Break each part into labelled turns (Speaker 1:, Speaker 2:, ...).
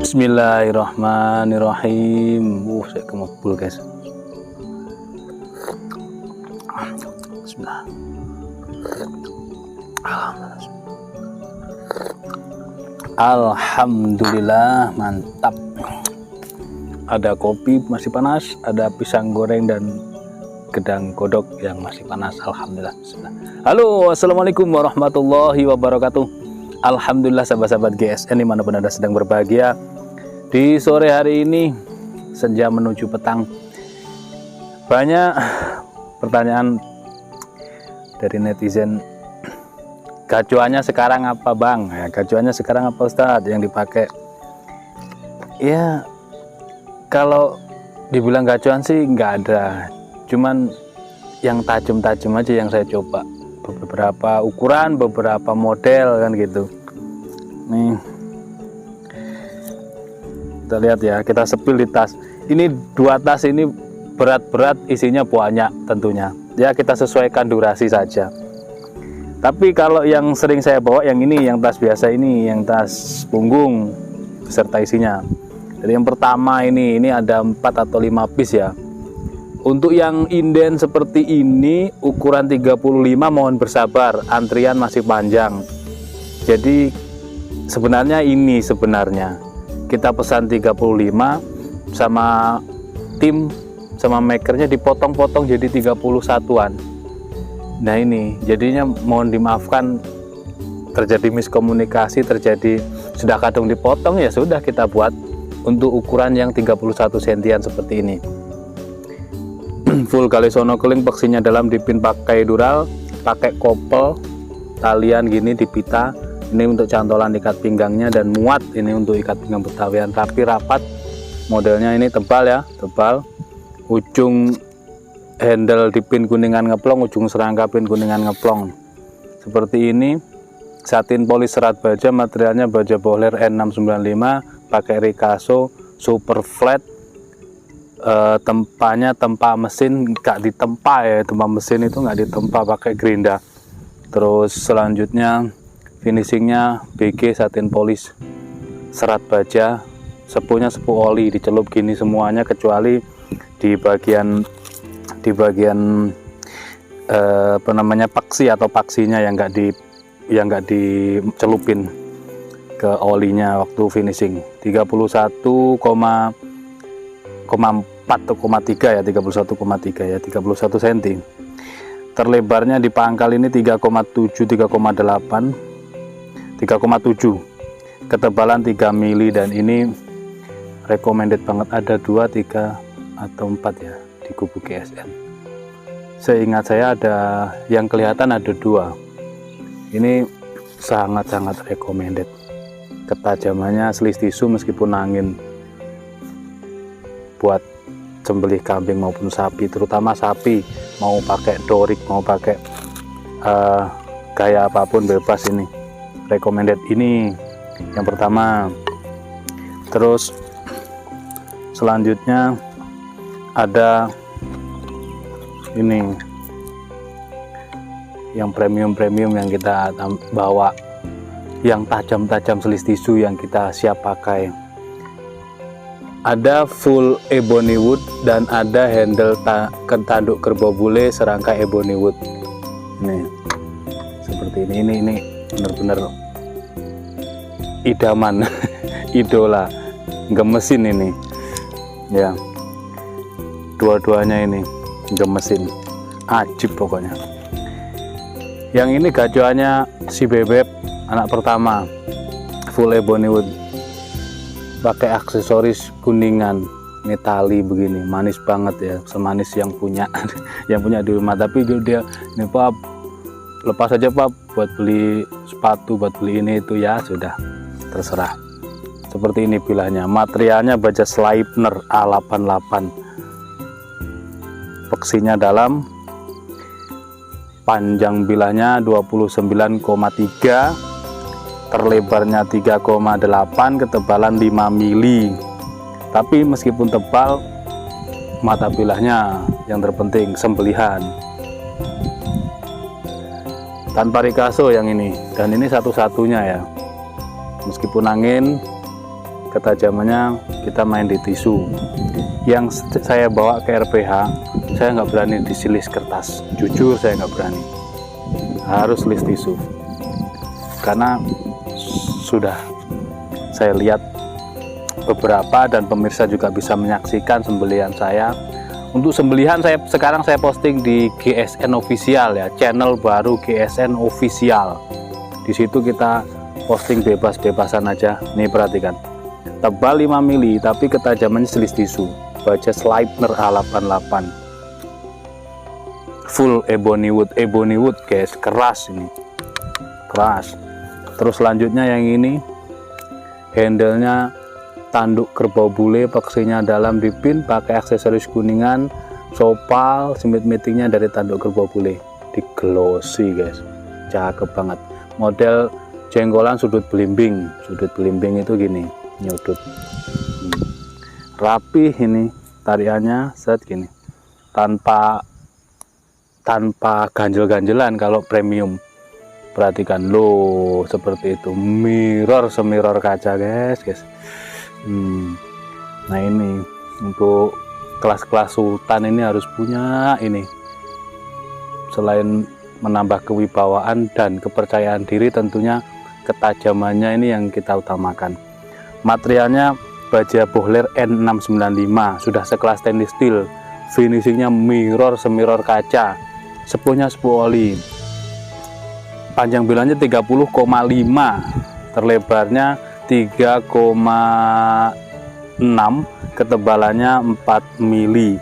Speaker 1: Bismillahirrahmanirrahim. Saya kemabul guys. Bismillah. Alhamdulillah, mantap. Ada kopi masih panas, ada pisang goreng dan gedang godok yang masih panas. Alhamdulillah. Bismillah. Halo, assalamualaikum warahmatullahi wabarakatuh. Alhamdulillah sahabat-sahabat GSN dimanapun Anda sedang berbahagia. Di sore hari ini senja menuju petang, banyak pertanyaan dari netizen. Gacuannya sekarang apa bang? Ya, gacuannya sekarang apa Ustadz yang dipakai? Ya kalau dibilang gacuan sih nggak ada, cuman yang tajam-tajam aja yang saya coba, beberapa ukuran, beberapa model kan gitu. Nih kita lihat ya, kita sepil di tas ini. 2 tas ini berat-berat, isinya banyak tentunya ya, kita sesuaikan durasi saja. Tapi kalau yang sering saya bawa yang ini, yang tas biasa ini, yang tas punggung beserta isinya. Jadi yang pertama ini ada 4 atau 5 piece ya. Untuk yang inden seperti ini ukuran 35, mohon bersabar, antrian masih panjang. Jadi sebenarnya kita pesan 35, sama tim sama makernya dipotong-potong jadi 31-an. Nah ini jadinya mohon dimaafkan, terjadi miskomunikasi, sudah kadung dipotong, ya sudah kita buat untuk ukuran yang 31 sentian seperti ini. Full kali sonokeling, peksinya dalam, dipin pakai dural, pakai kopel talian gini dipita. Ini untuk cantolan ikat pinggangnya, dan muat ini untuk ikat pinggang betawian, rapi rapat. Modelnya ini tebal ya, tebal. Ujung handle dipin kuningan ngeplong, ujung serangka pin kuningan ngeplong. Seperti ini. Satin polis serat baja, materialnya baja bohler N695, pakai Ricasso, super flat. Tempanya tempa mesin, nggak ditempa ya, tempa mesin itu nggak ditempa, pakai gerinda. Terus selanjutnya finishingnya BG satin polis serat baja, sepuhnya sepuh oli, dicelup gini semuanya kecuali di bagian apa namanya, paksi atau paksinya yang nggak dicelupin ke olinya waktu finishing. 31,4 atau 3 ya, 31,3 ya, 31 cm. Terlebarnya di pangkal ini 3,7, 3,8, 3,7, ketebalan 3 mili, dan ini recommended banget, ada 2, 3 atau 4 ya di kubu GSN. Seingat saya ada yang kelihatan ada 2. Ini sangat-sangat recommended. Ketajamannya selisih tisu meskipun angin, buat sembelih kambing maupun sapi, terutama sapi, mau pakai dorik, mau pakai gaya apapun bebas, ini recommended. Ini yang pertama. Terus selanjutnya ada ini yang premium yang kita bawa, yang tajam-tajam selisih tisu yang kita siap pakai. Ada full ebony wood dan ada handle tanduk kerbau bule serangka ebony wood. Ini seperti ini benar-benar idaman. Idola gemesin ini ya, dua-duanya ini gemesin, ajib pokoknya. Yang ini gacuannya si bebek anak pertama, full ebony wood, pakai aksesoris kuningan, ini tali begini, manis banget ya, semanis yang punya yang punya di rumah. Tapi dia ini Pak, lepas aja Pak buat beli sepatu, buat beli ini itu, ya sudah terserah. seperti ini bilahnya. Materialnya baja Sleipner A88, peksinya dalam, panjang bilahnya 29,3, terlebarnya 3,8, ketebalan 5 mili. Tapi meskipun tebal, mata bilahnya yang terpenting, sembelihan tanpa rikaso yang ini, dan ini satu-satunya ya. Meskipun angin, ketajamannya kita main di tisu. Yang saya bawa ke RPH, saya nggak berani disilis kertas, jujur saya nggak berani, harus list tisu, karena sudah saya lihat beberapa, dan pemirsa juga bisa menyaksikan sembelihan saya. Untuk sembelihan sekarang saya posting di GSN Official ya, channel baru GSN Official. Di situ kita posting bebas-bebasan aja. Nih perhatikan, tebal 5 mili tapi ketajamannya selis tisu, baja Sleipner A88, full ebony wood guys, keras ini, keras. Terus selanjutnya yang ini, handle-nya tanduk kerbau bule, peksinya dalam dipin, pakai aksesoris kuningan, sopal, smith meetingnya dari tanduk kerbau bule, di glossy guys, cakep banget. Model jenggolan sudut belimbing itu gini, nyudut, rapi ini tariannya, set gini, tanpa ganjel-ganjelan. Kalau premium perhatikan loh, seperti itu, mirror semirror kaca guys. Nah ini untuk kelas-kelas sultan ini harus punya ini. Selain menambah kewibawaan dan kepercayaan diri, tentunya ketajamannya ini yang kita utamakan. Materialnya baja Bohler N695, sudah sekelas stainless steel, finishingnya mirror semirror kaca, sepuhnya sepuh oli, panjang bilahnya 30,5, terlebarnya 3,6, ketebalannya 4 mili.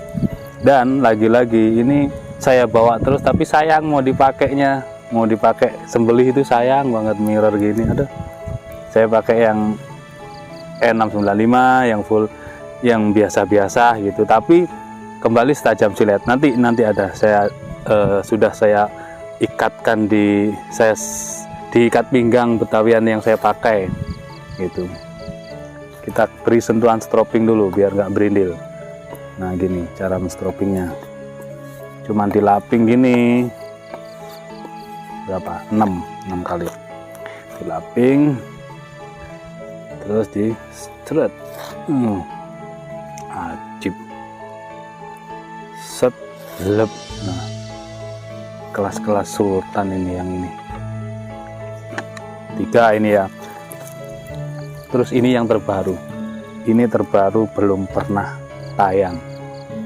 Speaker 1: Dan lagi-lagi ini saya bawa terus, tapi sayang mau dipakainya, mau dipakai sembelih itu sayang banget mirror gini. Aduh, saya pakai yang N695 yang full, yang biasa-biasa gitu, tapi kembali setajam silet. Nanti ada saya sudah saya ikatkan diikat pinggang Betawian yang saya pakai gitu. Kita beri sentuhan stropping dulu biar nggak berindil. Nah gini cara menstropingnya, cuman dilaping gini berapa, 6 kali dilaping, terus di seret, ajib, set, lep. Nah kelas-kelas sultan ini, yang ini 3 ini ya. Terus ini yang terbaru, ini terbaru belum pernah tayang,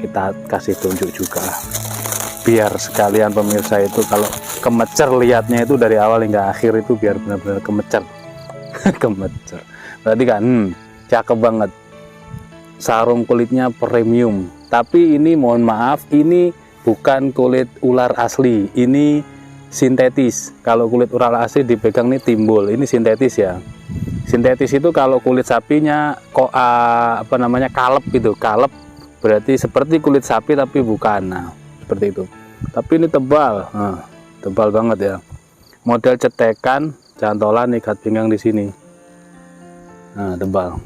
Speaker 1: kita kasih tunjuk juga biar sekalian pemirsa itu kalau kemecer lihatnya itu dari awal hingga akhir itu biar benar-benar kemecer. Kemecer berarti kan cakep banget. Sarung kulitnya premium, tapi ini mohon maaf, ini bukan kulit ular asli, ini sintetis. Kalau kulit ular asli dipegang nih timbul, ini sintetis ya. Sintetis itu kalau kulit sapinya kok kalep gitu, kalep berarti seperti kulit sapi tapi bukan. Nah seperti itu, tapi ini tebal, tebal banget ya. Model cetekan, cantolan, ikat pinggang di sini. Nah tebal,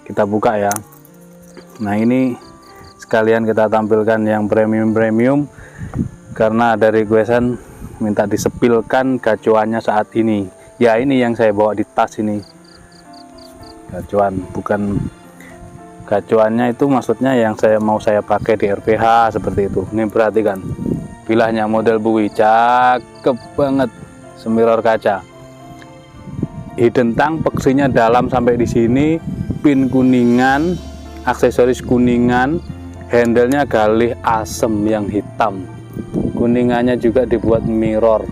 Speaker 1: kita buka ya. Nah ini sekalian kita tampilkan yang premium karena ada requestan minta disepilkan gacuannya saat ini ya. Ini yang saya bawa di tas ini, gacuan, bukan gacuannya itu maksudnya yang mau saya pakai di RPH seperti itu. Ini perhatikan bilahnya, model bui, cakep banget, semirror kaca, hidden tang, peksinya dalam sampai di sini, pin kuningan, aksesoris kuningan, handle-nya galih asem yang hitam, kuningannya juga dibuat mirror,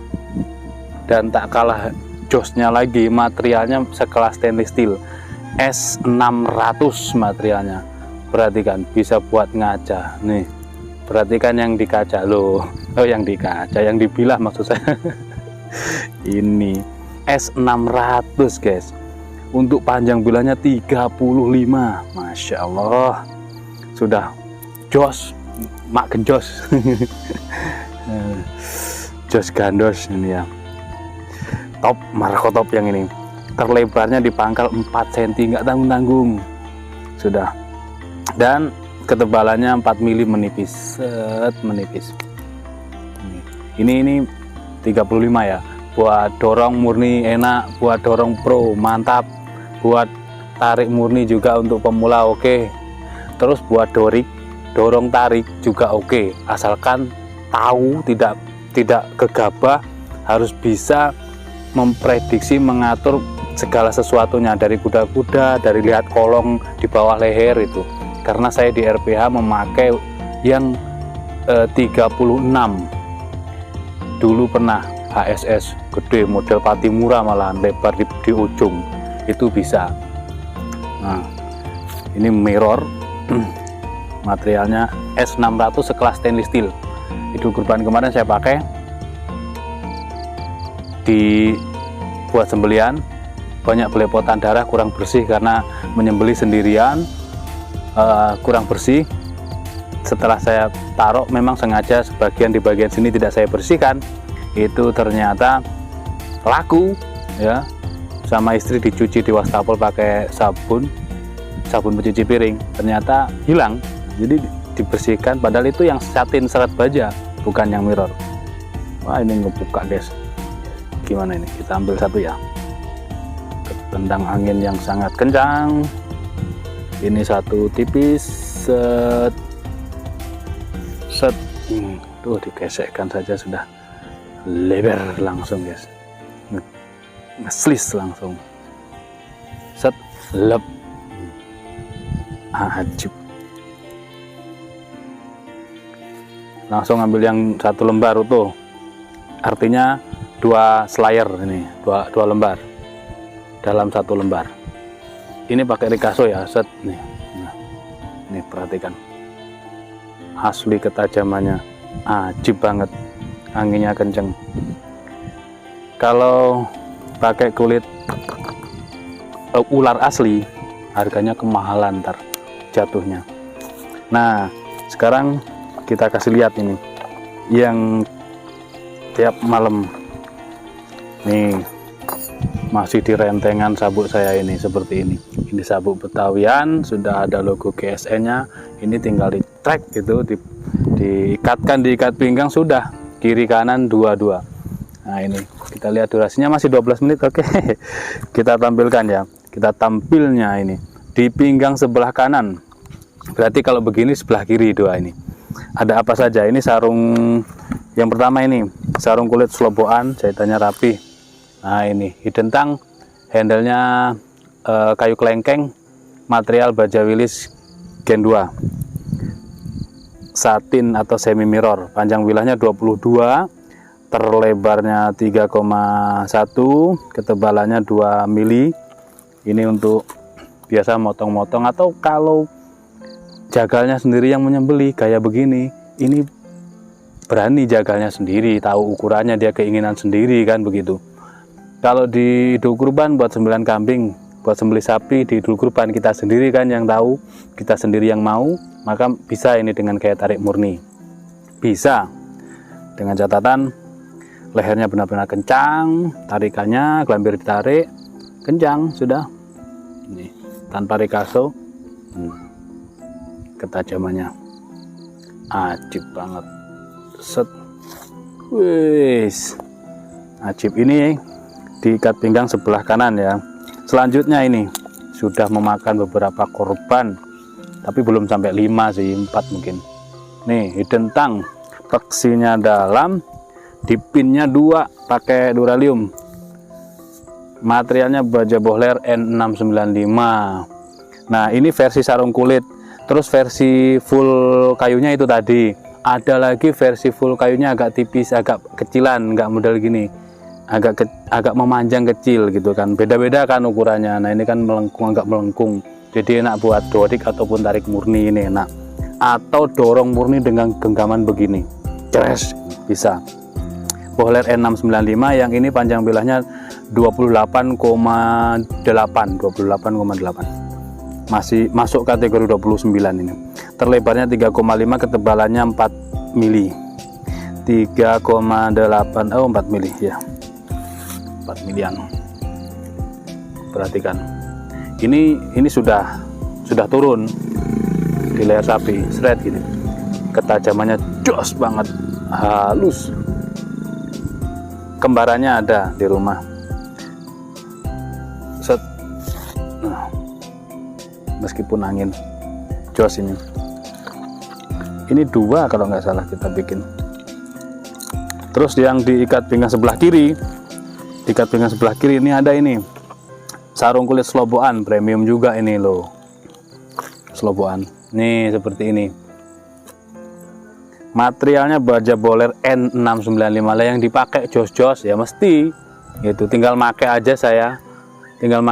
Speaker 1: dan tak kalah josnya lagi, materialnya sekelas stainless steel S600 materialnya. Perhatikan, bisa buat ngaca nih, perhatikan yang di kaca loh, yang di kaca, yang dibilah maksud saya. Ini S600 guys, untuk panjang bilahnya 35. Masya Allah, sudah jos, mak genjos. Jos gandos ini ya, top Marco top yang ini. Terlebarnya di pangkal 4 cm, nggak tanggung-tanggung sudah, dan ketebalannya 4 mili, menipis, menipis. Ini 35 ya, buat dorong murni enak, buat dorong pro mantap, buat tarik murni juga untuk pemula oke. Terus buat dorong tarik juga oke, asalkan tahu, tidak gegabah, harus bisa memprediksi, mengatur segala sesuatunya, dari kuda-kuda, dari lihat kolong di bawah leher itu. Karena saya di RPH memakai yang 36, dulu pernah HSS gede, model Patimura malahan, lebar di ujung itu bisa. Nah, ini mirror materialnya S600 sekelas stainless steel. Itu kurban kemarin saya pakai buat sembelian, banyak belepotan darah, kurang bersih karena menyembelih sendirian, kurang bersih. Setelah saya taruh, memang sengaja sebagian di bagian sini tidak saya bersihkan, itu ternyata laku ya. Sama istri dicuci di wastafel pakai sabun pencuci piring, ternyata hilang. Jadi dibersihkan, padahal itu yang satin serat baja, bukan yang mirror. Wah, ini ngebuka guys, gimana ini, kita ambil satu ya. Tendang angin yang sangat kencang. Ini satu tipis, set, tuh digesekkan saja sudah lebar langsung guys, ngeslis langsung, set, lep, ajib. Langsung ambil yang satu lembar utuh, artinya 2 slayer ini, dua lembar dalam satu lembar. Ini pakai Ricasso ya, set nih. Nah, ini perhatikan, asli ketajamannya ajib banget, anginnya kenceng. Kalau pakai kulit ular asli, harganya kemahalan ntar jatuhnya. Nah, sekarang kita kasih lihat ini yang tiap malam nih, masih di rentengan sabuk saya ini seperti ini. Ini sabuk Betawian, sudah ada logo GSN nya. Ini tinggal di track gitu, diikatkan di ikat pinggang, sudah kiri kanan dua-dua. Nah, ini kita lihat durasinya masih 12 menit. Oke. Kita tampilkan ya, kita tampilnya ini di pinggang sebelah kanan. Berarti kalau begini sebelah kiri dua ini. Ada apa saja? Ini sarung yang pertama, ini sarung kulit sloboan, jahitannya rapi. Nah, ini hidden tang, handle-nya kayu kelengkeng, material baja Willis Gen 2, satin atau semi mirror, panjang bilahnya 22, terlebarnya 3,1, ketebalannya 2 mili. Ini untuk biasa motong-motong, atau kalau jagalnya sendiri yang menyembelih kayak begini, ini berani jagalnya sendiri, tahu ukurannya, dia keinginan sendiri kan begitu. Kalau di idul kurban buat sembilan kambing, buat sembelih sapi di idul kurban, kita sendiri kan yang tahu, kita sendiri yang mau, maka bisa ini dengan gaya tarik murni. Bisa, dengan catatan lehernya benar-benar kencang, tarikannya, gelambir ditarik, kencang, sudah. Ini tanpa Ricasso, ketajamannya ajib banget. Set, wis, ajib. Ini diikat pinggang sebelah kanan ya. Selanjutnya ini sudah memakan beberapa korban, tapi belum sampai 5 sih, 4 mungkin. Nih hidden tang, peksinya dalam, dipinnya 2 pakai duralium, materialnya baja Bohler N695. Nah, ini versi sarung kulit. Terus versi full kayunya itu tadi, ada lagi versi full kayunya agak tipis, agak kecilan, nggak model gini, agak memanjang kecil gitu kan, beda-beda kan ukurannya. Nah, ini kan melengkung, agak melengkung, jadi enak buat dorik ataupun tarik murni, ini enak. Atau dorong murni dengan genggaman begini, ceres, bisa. Bohler N695 yang ini panjang bilahnya 28,8 masih masuk kategori 29 ini. Terlebarnya 3,5, ketebalannya 4 mili. 3,8 4 mili ya. 4 milian. Perhatikan. Ini sudah turun di leher sapi, seret gini. Ketajamannya jos banget, halus. Kembarannya ada di rumah. Set. Nah, meskipun angin, jos ini. Ini 2 kalau nggak salah kita bikin. Terus yang diikat pinggang sebelah kiri, ini ada ini sarung kulit Sloboan premium juga ini loh, Sloboan. Nih seperti ini. Materialnya baja boler N695 lah, yang dipakai jos-jos ya mesti gitu. Tinggal make aja saya, tinggal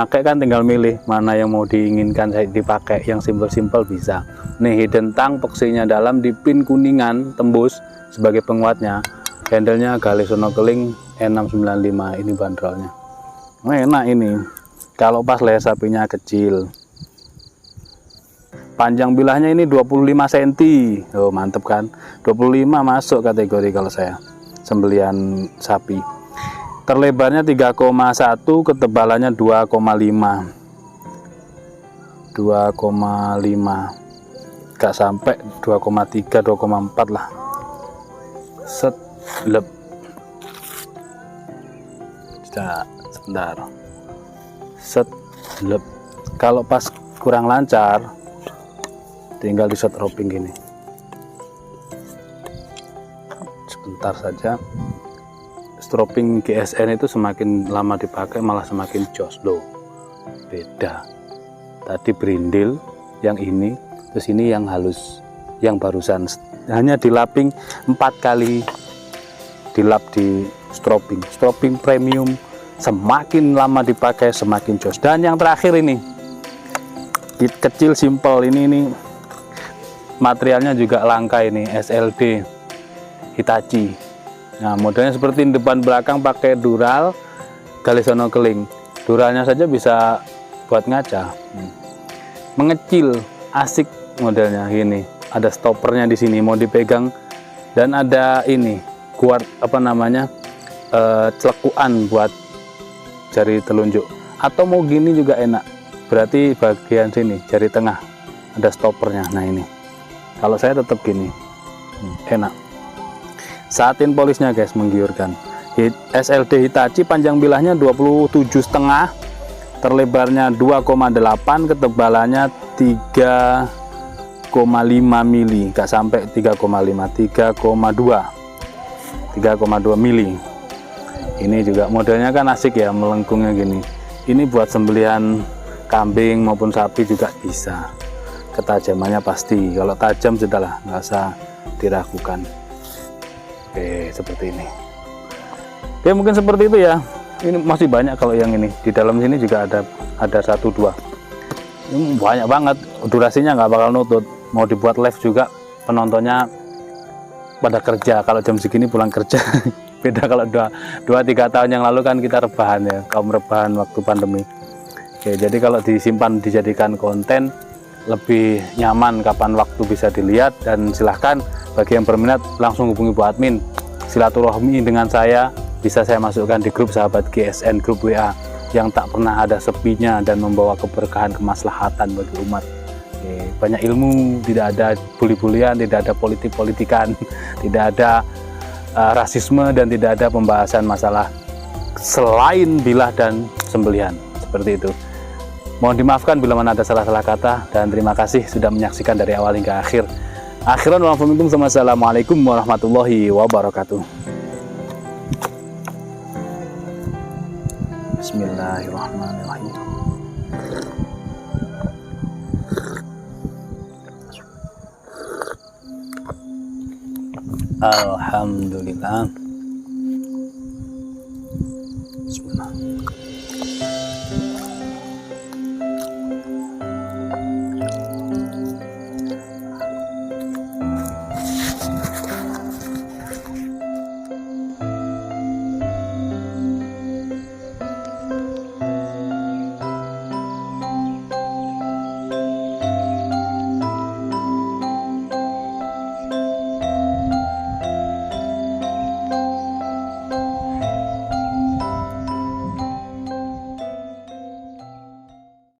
Speaker 1: milih mana yang mau diinginkan saya dipakai. Yang simpel-simpel bisa. Nih hidden tank, peksinya dalam, di pin kuningan tembus sebagai penguatnya. Handlenya Galesono Keling N695, ini bandrolnya. Enak ini kalau pas leher sapinya kecil. Panjang bilahnya ini 25 cm. Oh, mantep kan? 25 masuk kategori kalau saya sembelian sapi. Terlebarnya 3,1, ketebalannya 2,5. 2,5. Gak sampai 2,3, 2,4 lah. Set lep. Sebentar. Set lep. Kalau pas kurang lancar, tinggal di short roping gini. Sebentar saja. Stropping GSN itu semakin lama dipakai malah semakin jos loh. Beda. Tadi berindil, yang ini, terus ini yang halus, yang barusan hanya dilaping 4 kali dilap di stropping premium. Semakin lama dipakai semakin jos. Dan yang terakhir ini kit kecil simple ini materialnya juga langka ini, SLD Hitachi. Nah modelnya seperti ini, depan belakang pakai dural Galesono Keling. Duralnya saja bisa buat ngaca. Mengecil, asik modelnya gini. Ada stoppernya di sini, mau dipegang, dan ada ini kuat celekuan buat jari telunjuk. Atau mau gini juga enak. Berarti bagian sini jari tengah ada stoppernya. Nah ini. Kalau saya tetap gini, enak. Satin polisnya guys, menggiurkan. SLD Hitachi, panjang bilahnya 27,5, terlebarnya 2,8, ketebalannya 3,5 mili, gak sampai 3,5, 3,2 mili. Ini juga modelnya kan asik ya, melengkungnya gini. Ini buat sembelihan kambing maupun sapi juga bisa. Ketajamannya pasti, kalau tajam sudahlah, nggak usah diragukan. Oke, seperti ini. Oke, mungkin seperti itu ya. Ini masih banyak kalau yang ini. Di dalam sini juga ada 1, 2. Ini banyak banget. Durasinya nggak bakal nutut. Mau dibuat live juga, penontonnya pada kerja. Kalau jam segini pulang kerja. Beda kalau 2-3 tahun yang lalu kan kita rebahan ya, kaum rebahan waktu pandemi. Oke, jadi kalau disimpan dijadikan konten lebih nyaman, kapan waktu bisa dilihat. Dan silahkan bagi yang berminat langsung hubungi Bu Admin, silaturahmi dengan saya, bisa saya masukkan di grup sahabat GSN, grup WA yang tak pernah ada sepinya dan membawa keberkahan, kemaslahatan bagi umat. Oke, banyak ilmu, tidak ada bully-bulian, tidak ada politik-politikan, tidak ada rasisme, dan tidak ada pembahasan masalah selain bilah dan sembelihan. Seperti itu. Mohon dimaafkan bila mana ada salah-salah kata, dan terima kasih sudah menyaksikan dari awal hingga akhir. Akhiran wa minkum, wassalamualaikum warahmatullahi wabarakatuh. Bismillahirrahmanirrahim. Alhamdulillah.